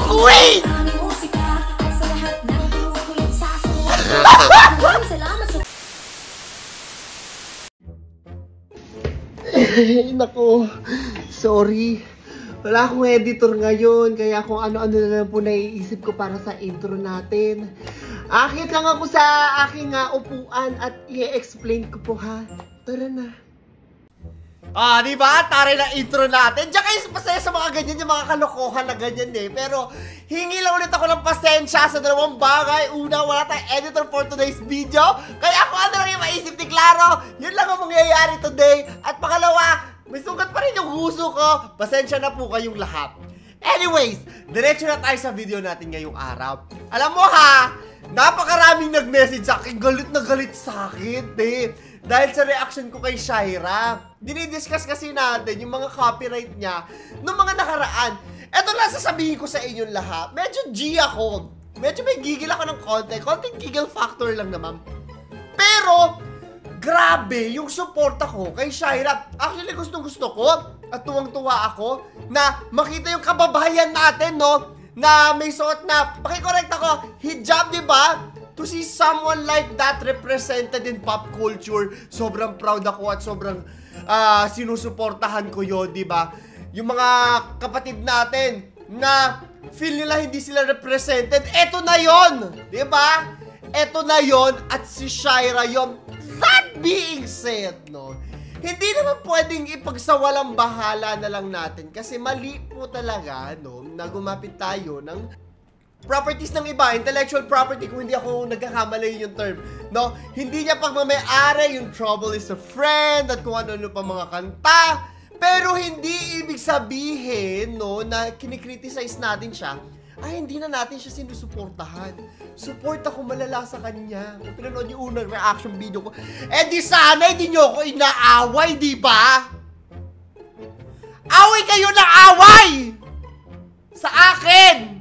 Queen! Naku, sorry. Wala akong editor ngayon, kaya kung ano-ano na lang po naiisip ko para sa intro natin. Akit lang ako sa aking upuan at i-explain ko po ha. Tara na. Diba? Taray na intro natin. Diyan kayo pasaya sa mga ganyan, yung mga kalokohan na ganyan eh. Pero, hingi lang ulit ako ng pasensya sa dalawang bagay. Una, wala tayong editor for today's video. Kaya kung ano lang yung maisip ni Claro, yun lang ang mangyayari today. At pangalawa, may sugat pa rin yung huso ko. Pasensya na po kayong lahat. Anyways, diretso na tayo sa video natin ngayong araw. Alam mo ha, napakaraming nag-message sa akin. Galit na galit sa akin eh. Dahil sa reaction ko kay Shaira. Dinidiscuss kasi natin yung mga copyright niya noong mga nakaraan. Eto lang sasabihin ko sa inyong lahat. Medyo G ako. Medyo may gigil ako ng konti. Konting giggle factor lang naman. Pero, grabe yung suporta ko kay Shaira. Actually, gustong-gusto ko at tuwang-tuwa ako na makita yung kababayan natin, no? Na may suot na, pakicorrect ako, hijab, di ba? To see someone like that represented in pop culture, sobrang proud ako at sobrang sinusuportahan ko yun, di ba? Yung mga kapatid natin na feel nila hindi sila represented, eto na yon, di ba? Eto na yon at si Shaira yon. That being said, no, hindi naman pwedeng ipagsawalang bahala na lang natin kasi mali po talaga, no, na gumapit tayo ng properties ng iba, intellectual property, kung hindi ako nagkakamali yung term, no? Hindi niya pagmamayari yung Trouble is a Friend at kung ano-ano pa mga kanta. Pero hindi ibig sabihin, no, na kinikriticize natin siya, ay hindi na natin siya sinusuportahan. Support ako malala sa kanya. Kung pinanood yung unang reaction video ko, eh di sana hindi nyo ako inaaway, di ba? Away kayo na away! Sa akin!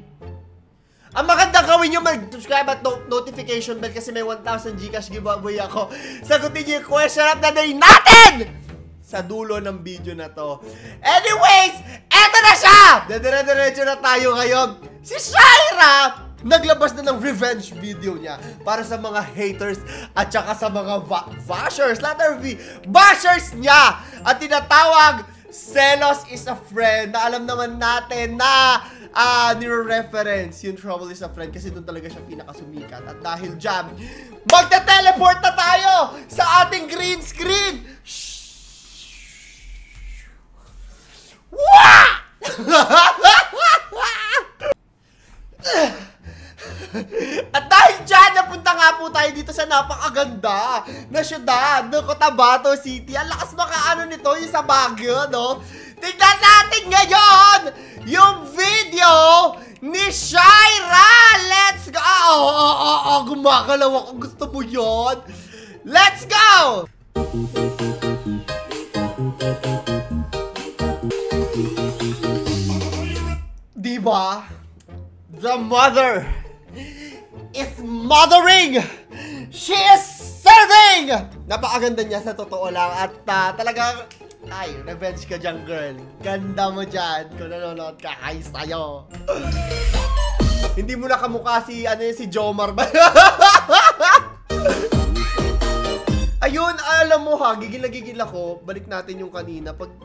Ang maganda gawin nyo, mag-subscribe at notification bell kasi may 1,000 Gcash giveaway ako. Sagutin nyo yung question of the day natin sa dulo ng video na to. Anyways, eto na siya! Dadira-diretso na tayo ngayon. Si Shaira, naglabas na ng revenge video niya para sa mga haters at saka sa mga bashers, letter V, bashers niya. At tinatawag, Selos is a Friend, na alam naman natin na nire-reference yung Trouble is a Friend kasi doon talaga siya pinakasumikat. At dahil dyan, magta-teleport na tayo sa ating green screen! Wah! At dahil dyan, napunta nga po tayo dito sa napakaganda na syudad ng Cotabato City. Ang lakas makaano nito, yung sa Baguio, no? Tignan natin ngayon yung video ni Shaira! Let's go! Gumagalaw ako. Gusto mo yun? Let's go! Diba? The mother is mothering! She is serving! Napakaganda niya sa totoo lang at talagang ay, revenge ka dyan, girl. Ganda mo dyan. Kung nanonood ka, ay sa'yo. Hindi mo na kamukha si, si Jomar ba? Ayun, alam mo ha, gigil na gigil ako. Balik natin yung kanina. Pag,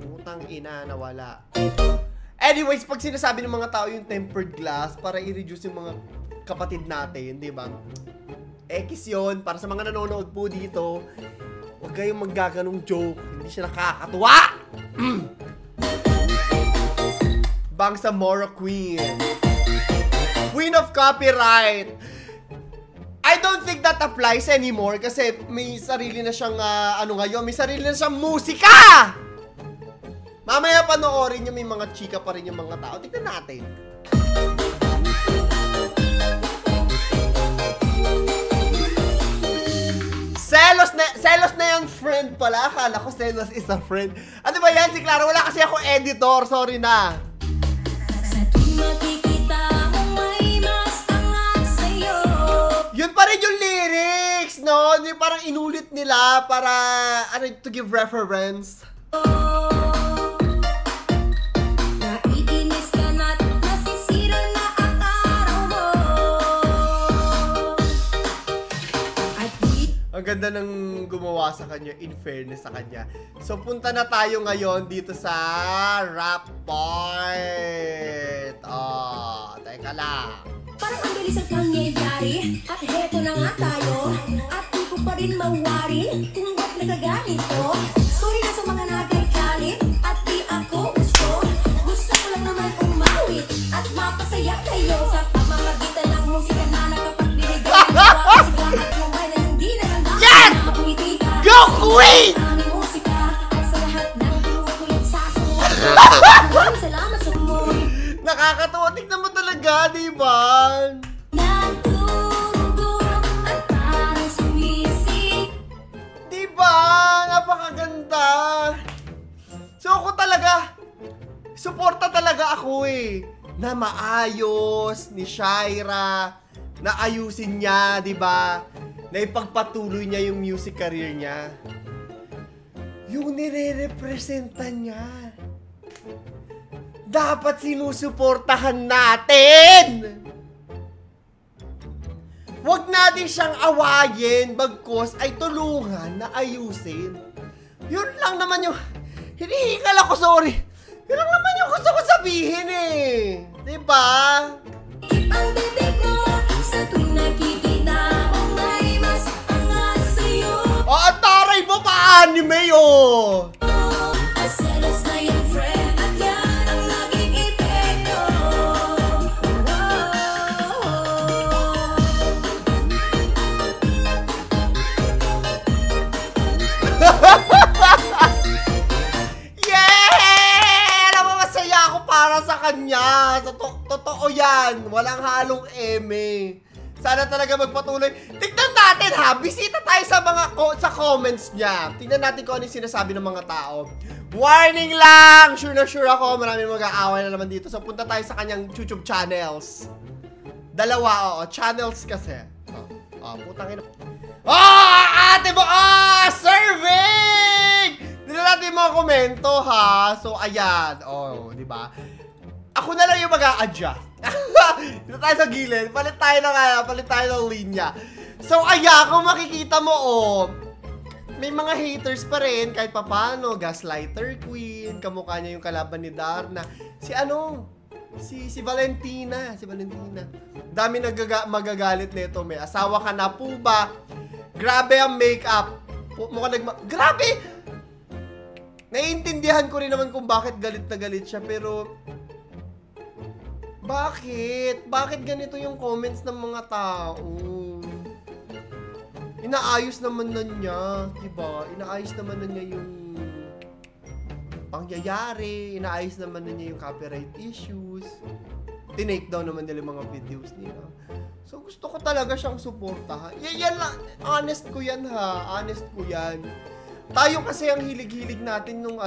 putang ina, nawala. Anyways, pag sinasabi ng mga tao yung tempered glass para i-reduce yung mga kapatid natin, di ba? X yun, para sa mga nanonood po dito. Huwag kayong maggaganong joke. Hindi siya nakakatuwa! Bangsamoro Queen. Queen of Copyright. I don't think that applies anymore kasi may sarili na siyang, ngayon, may sarili na siyang musika! Mamaya panoorin niyo, may mga chika pa rin yung mga tao. Tignan natin. Selos na yung friend pala. Akala ko Selos is a friend. Ano ba yan si Clara? Wala kasi ako editor. Sorry na. Yun pa rin yung lyrics, no? Yung parang inulit nila para, to give reference. ganda ng gumawa sa kanya, in fairness sa kanya. So, punta na tayo ngayon dito sa rap part. Teka lang. Parang ang bilis ang pangyayari, at heto na nga tayo. At di ko pa rin mawari kung ba't nagaganito. Sorry na sa mga nagagalit, at di ako gusto. Gusto ko lang naman umawit, at mapasaya kayo. Sa pamamagitan ng musika na nakapagbibigay. At yung bahay na hindi nagandang. Yes! Go Queen! Aming musika, at sa lahat ng tumutuloy sa sumunod. Salamat sa umuwi. Nakakatuwa, tignan mo talaga, di ba? Nagtutulog at parang sumisik. Di ba? Napakaganda. So ako talaga, suporta talaga ako na maayos ni Shaira, na ayusin niya, di ba? Na ipagpatuloy niya yung music career niya. Yung nire-representa niya. Dapat sinusuportahan natin! Huwag natin siyang awayin, bagkos ay tulungan na ayusin. Yun lang naman yung... Hinihingal ako, sorry. Yun lang naman yung gusto ko sabihin Diba? Ang bibig mo sa tuwing nakikita ko may mas angas sa'yo. Ang taray mo pa-anime Selos na yung friend at yan ang naging epekto. Yeah! Alam mo, masaya ako para sa kanya. Totoo yan. Walang halong eme. Sana talaga magpatuloy. Tignan natin ha. Bisita tayo sa mga sa comments niya. Tignan natin kung ano yung sinasabi ng mga tao. Warning lang! Sure na sure ako. Maraming mag-aaway na naman dito. So punta tayo sa kanyang YouTube channels. Dalawa, channels kasi. Putang ina. Ate mo! Serving! Tignan natin yung mga komento ha. So ayan. Di ba? Ako na lang yung mag-a-adjust. Dito tayo sa gilid. Palit tayo ng linya. So, kung makikita mo, may mga haters pa rin kahit papano. Gaslighter Queen. Kamukha niya yung kalaban ni Darna. Si Valentina. Dami magagalit nito. May asawa ka na po ba? Grabe ang makeup. Grabe! Naiintindihan ko rin naman kung bakit galit na galit siya. Pero... Bakit? Bakit ganito yung comments ng mga tao? Inaayos naman na niya, diba? Inaayos naman na niya yung pangyayari. Inaayos naman na niya yung copyright issues. Tinake down naman nila yung mga videos niya. So, gusto ko talaga siyang suportahan. Yan lang. Honest ko yan ha. Honest ko yan. Tayo kasi ang hilig-hilig natin nung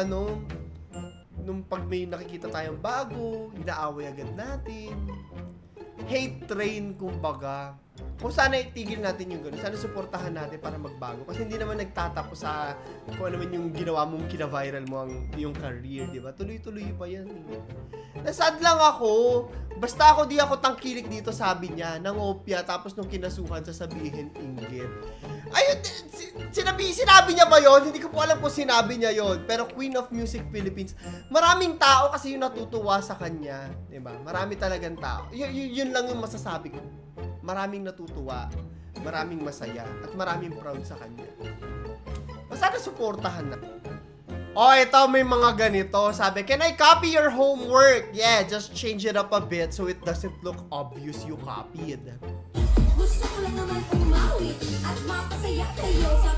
nung pag may nakikita tayong bago, inaaway agad natin. Hate train, kumbaga. Kung sana itigil natin yung gano'n, sana suportahan natin para magbago. Kasi hindi naman nagtatapos sa kung ano man yung ginawa mong kina-viral mo yung career, di ba? Tuloy-tuloy pa yan. Nasad lang ako. Basta di ako tangkilik dito, sabi niya, nangopya, tapos nung kinasuhan sasabihin, inggit. Ayun, sinabi niya ba yon? Hindi ko po alam kung sinabi niya yon. Pero Queen of Music Philippines, maraming tao kasi yung natutuwa sa kanya. Diba? Marami talagang tao. Yun lang yung masasabi ko. Maraming natutuwa, maraming masaya, at maraming proud sa kanya. Sana suportahan na. Ito may mga ganito. Sabi, can I copy your homework? Yeah, just change it up a bit so it doesn't look obvious you copied. Gusto ko lang naman umawit at mapasaya kayo sa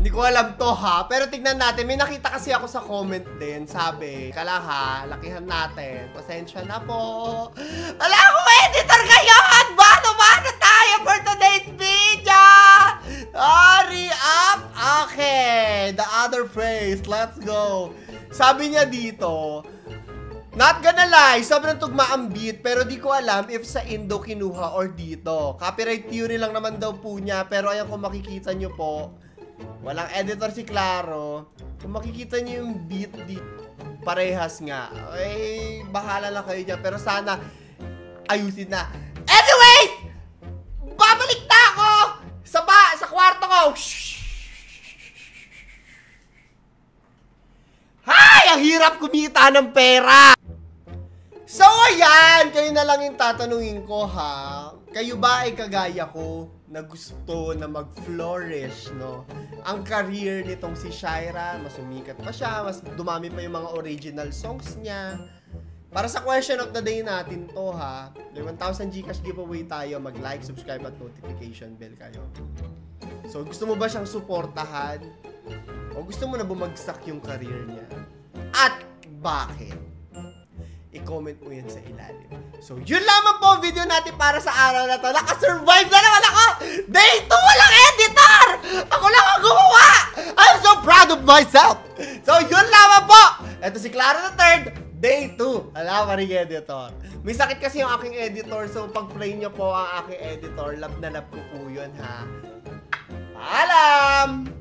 Hindi ko alam to ha, pero tignan natin. May nakita kasi ako sa comment din. Sabi, kalaha, lakihan natin. Pasensya na po. Wala akong editor ngayon! Bano tayo for today's video! Hurry up! Okay, the other phrase. Let's go. Sabi niya dito, not gonna lie, sobrang tugma ang beat, pero di ko alam if sa Indo kinuha or dito. Copyright theory lang naman daw po niya, pero ayan kung makikita nyo po, walang editor si Claro. Kung makikita niyo yung beat dito. parehas nga. Ay, bahala lang kayo dyan. Pero sana, ayusin na. Anyways! Babalik na ako! Sa kwarto ko! Shhh! Hay! Ang hirap kumita ng pera! So, ayan! Kayo na lang yung tatanungin ko, ha? Kayo ba ay kagaya ko na gusto na mag-flourish, no? Ang career nitong si Shaira, mas sumikat pa siya, mas dumami pa yung mga original songs niya. Para sa question of the day natin to, ha? May 1,000 Gcash giveaway tayo. Mag-like, subscribe at notification bell kayo. So, gusto mo ba siyang suportahan? O gusto mo na bumagsak yung career niya? At bakit? I-comment mo yan sa ilalim. So, yun lamang po ang video natin para sa araw na to. Nakasurvive na naman ako! Day 2, walang editor! Ako lang ang gumawa! I'm so proud of myself! So, yun lamang po! Ito si Clara the Third, Day 2. Wala pa rin editor. May sakit kasi yung aking editor, so pag-play nyo po ang aking editor, love na love ko po yun, ha? Paalam!